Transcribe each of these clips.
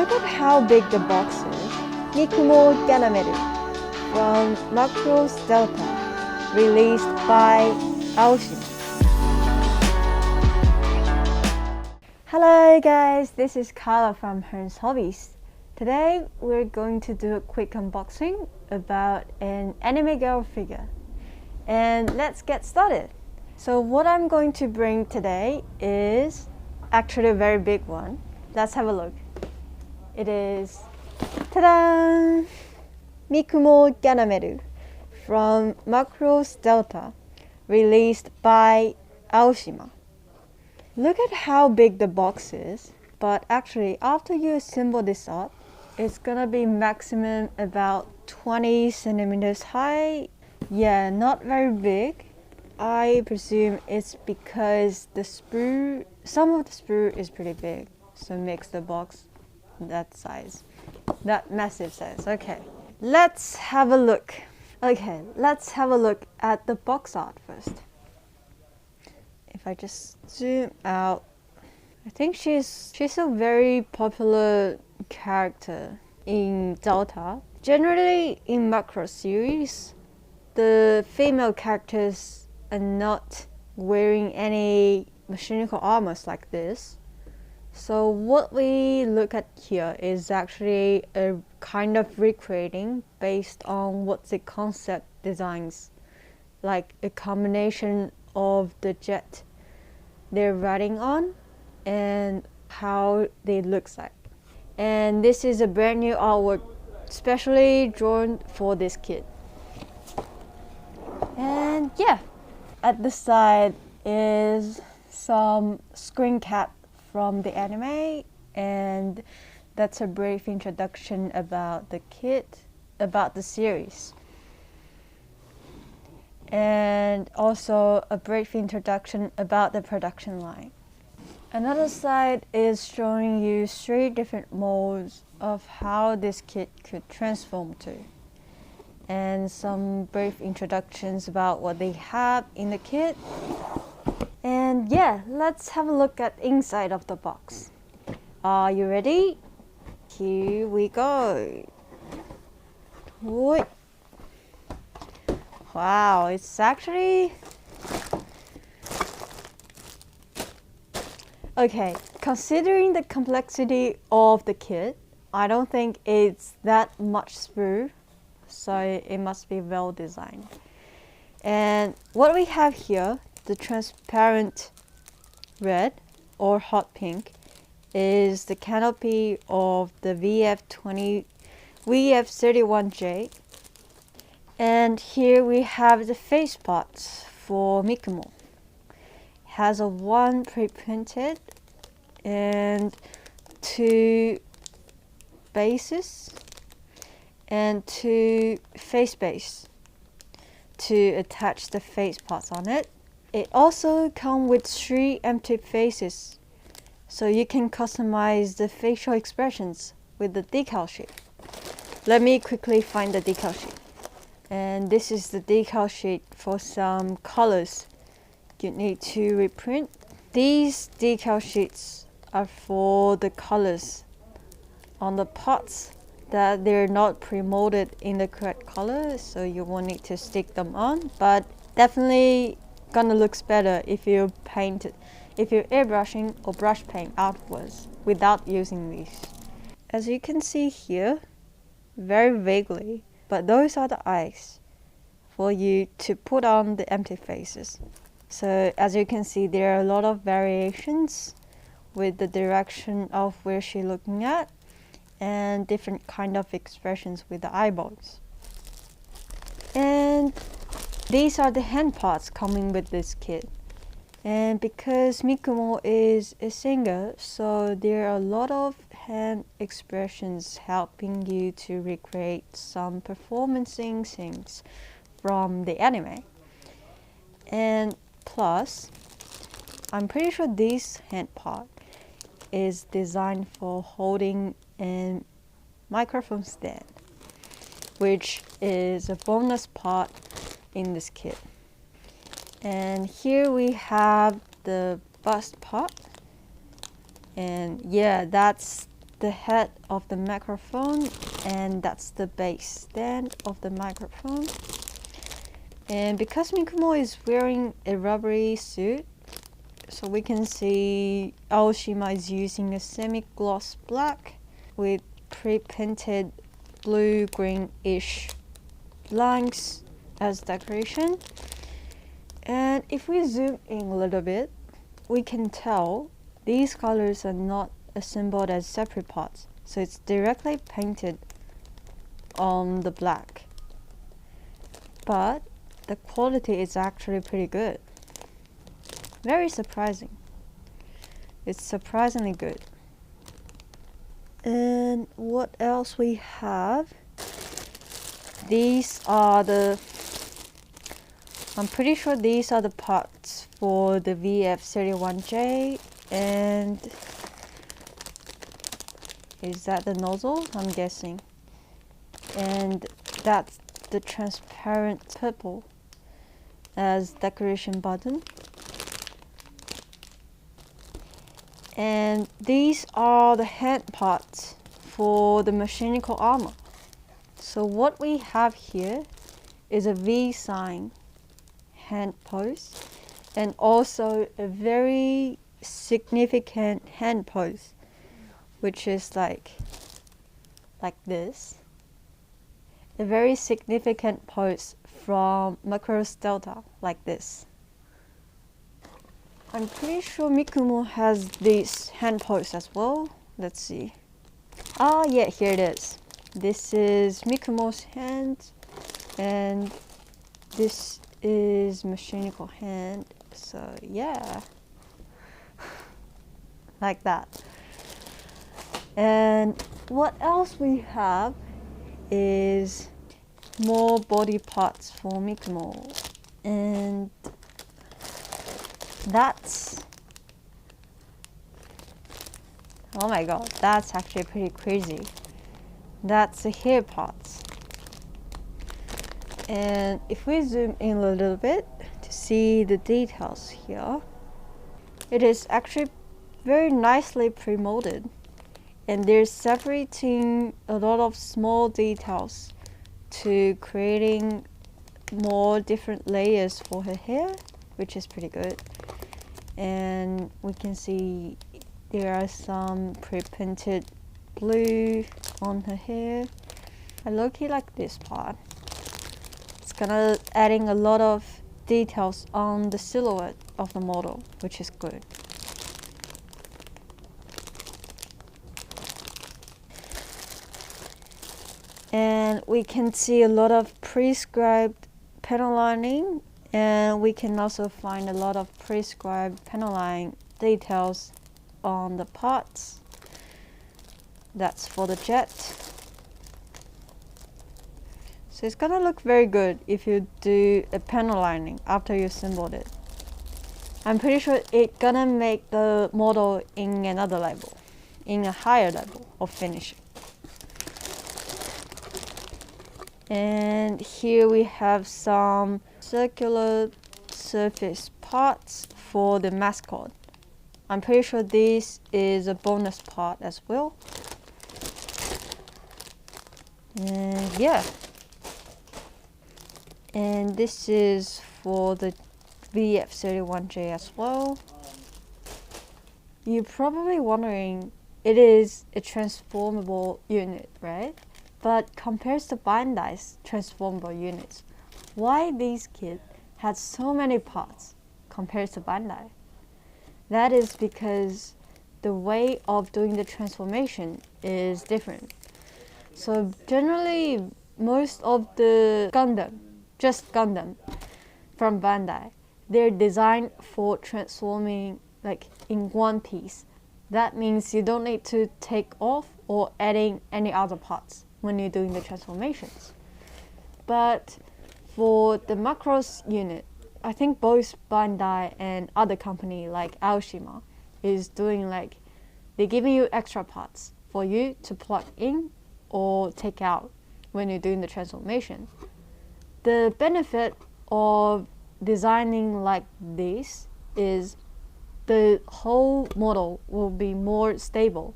Look at how big the box is. Mikumo Guynemer from Macross Delta, released by Aoshima. Hello guys, this is Kawa from Hearns Hobbies. Today we're going to do a quick unboxing about an anime girl figure. And let's get started. So what I'm going to bring today is actually a very big one. Let's have a look. It is, ta-da! Mikumo Guynemer from Macross Delta, released by Aoshima. Look at how big the box is, but actually after you assemble this up, it's gonna be maximum about 20 centimeters high. Yeah, not very big. I presume it's because the sprue, some of the sprue is pretty big, so it makes the box that size, that massive size. Okay, let's have a look. Okay, let's have a look at the box art first. If I just zoom out, I think she's a very popular character in Delta. Generally in Macross series, the female characters are not wearing any mechanical armors like this. So what we look at here is actually a kind of recreating based on what the concept designs, like a combination of the jet they're riding on and how they look like. And this is a brand new artwork specially drawn for this kit. And yeah, at the side is some screen cap from the anime, and that's a brief introduction about the kit, about the series. And also a brief introduction about the production line. Another side is showing you 3 different modes of how this kit could transform to, and some brief introductions about what they have in the kit. And yeah, let's have a look at inside of the box. Are you ready? Here we go. Wait. Wow, it's actually... Okay, considering the complexity of the kit, I don't think it's that much sprue, so it must be well designed. And what we have here, the transparent red or hot pink, is the canopy of the VF-31J. And here we have the face parts for Mikumo. Has a 1 pre-printed and 2 bases and 2 face base to attach the face parts on it. It also comes with 3 empty faces, so you can customize the facial expressions with the decal sheet. Let me quickly find the decal sheet. And this is the decal sheet for some colors you need to reprint. These decal sheets are for the colors on the parts that they're not pre-molded in the correct color, so you won't need to stick them on, but definitely gonna looks better if you paint it, if you're airbrushing or brush paint outwards without using these. As you can see here, very vaguely, but those are the eyes for you to put on the empty faces. So as you can see, there are a lot of variations with the direction of where she's looking at and different kind of expressions with the eyeballs. And these are the hand parts coming with this kit. And because Mikumo is a singer, so there are a lot of hand expressions helping you to recreate some performancing scenes from the anime. And plus, I'm pretty sure this hand part is designed for holding a microphone stand, which is a bonus part in this kit. And here we have the bust part, and yeah, that's the head of the microphone, and that's the base stand of the microphone. And because Mikumo is wearing a rubbery suit, so we can see Aoshima is using a semi-gloss black with pre-painted blue-greenish lines as decoration. And if we zoom in a little bit, we can tell these colors are not assembled as separate parts, so it's directly painted on the black. But the quality is actually pretty good. Very surprising. It's surprisingly good. And what else we have? These are the, I'm pretty sure these are the parts for the VF-31J, and is that the nozzle? I'm guessing. And that's the transparent purple as decoration button. And these are the hand parts for the mechanical armor. So what we have here is a V sign hand pose, and also a very significant hand pose, which is like this. A very significant pose from Macross Delta, like this. I'm pretty sure Mikumo has this hand pose as well. Let's see. Ah, yeah, here it is. This is Mikumo's hand, and this is mechanical hand. So yeah, like that. And what else we have is more body parts for Mikumo, and that's, oh my god, that's actually pretty crazy. That's the hair parts. And if we zoom in a little bit to see the details here, it is actually very nicely pre-molded, and they're separating a lot of small details to creating more different layers for her hair, which is pretty good. And we can see there are some pre-painted blue on her hair. I low-key like this part. It's gonna adding a lot of details on the silhouette of the model, which is good. And we can see a lot of prescribed panel lining, and we can also find a lot of prescribed panel line details on the parts. That's for the jet. So it's gonna look very good if you do a panel lining after you assembled it. I'm pretty sure it's gonna make the model in another level, in a higher level of finishing. And here we have some circular surface parts for the mascot. I'm pretty sure this is a bonus part as well. And yeah. And this is for the VF-31J as well. You're probably wondering, it is a transformable unit, right? But compared to Bandai's transformable units, why these kits had so many parts compared to Bandai? That is because the way of doing the transformation is different. So generally, most of the Gundam, just Gundam from Bandai, they're designed for transforming like in one piece. That means you don't need to take off or adding any other parts when you're doing the transformations. But for the Macross unit, I think both Bandai and other company like Aoshima is doing like, they're giving you extra parts for you to plug in or take out when you're doing the transformation. The benefit of designing like this is the whole model will be more stable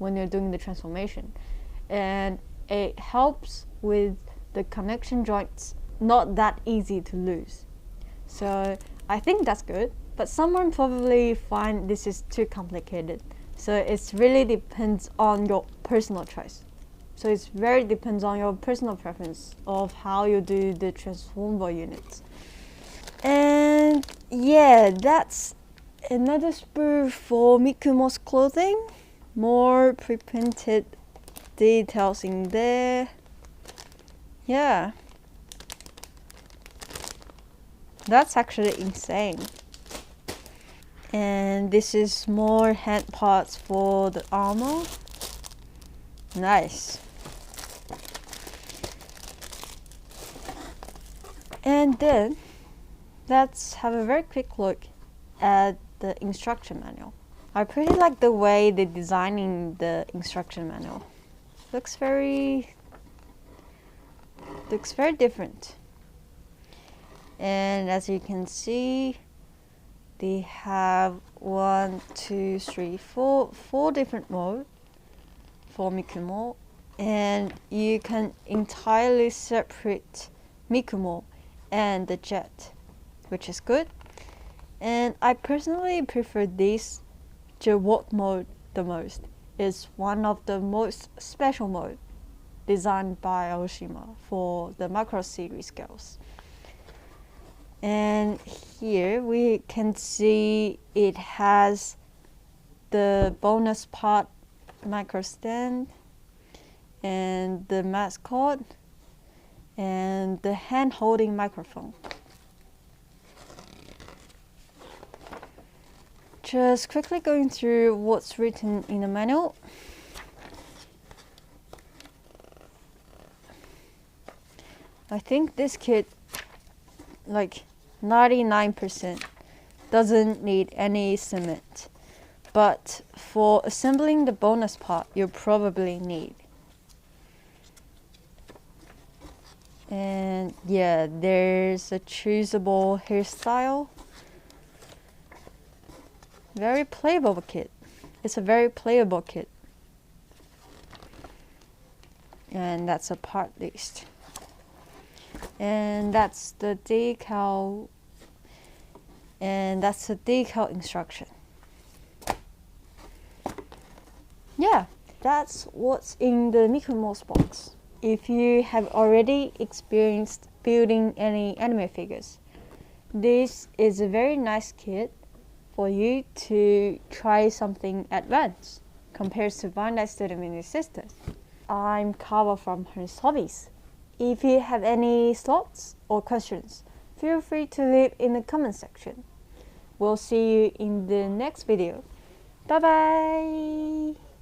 when you're doing the transformation, and it helps with the connection joints, not that easy to lose. So I think that's good, but someone probably find this is too complicated. So it really depends on your personal choice. So it very depends on your personal preference of how you do the transformable units. And yeah, that's another sprue for Mikumo's clothing. More pre-printed details in there. Yeah. That's actually insane. And this is more hand parts for the armor. Nice. And then let's have a very quick look at the instruction manual. I pretty like the way they're designing the instruction manual. Looks very different. And as you can see, they have 4 different modes for Mikumo, and you can entirely separate Mikumo and the jet, which is good. And I personally prefer this Jawok mode the most. It's one of the most special modes designed by Aoshima for the Macross series girls. And here we can see it has the bonus part micro stand and the mascot and the hand holding microphone. Just quickly going through what's written in the manual. I think this kit, like 99%, doesn't need any cement, but for assembling the bonus part you probably need. And yeah, there's a choosable hairstyle. Very playable kit. It's a very playable kit. And that's a part list. And that's the decal, and that's the decal instruction. Yeah, that's what's in the Mikumo's box. If you have already experienced building any anime figures, this is a very nice kit for you to try something advanced compared to Bandai Studio Mini Sisters. I'm Kawa from Hearns Hobbies. If you have any thoughts or questions, feel free to leave in the comment section. We'll see you in the next video. Bye bye!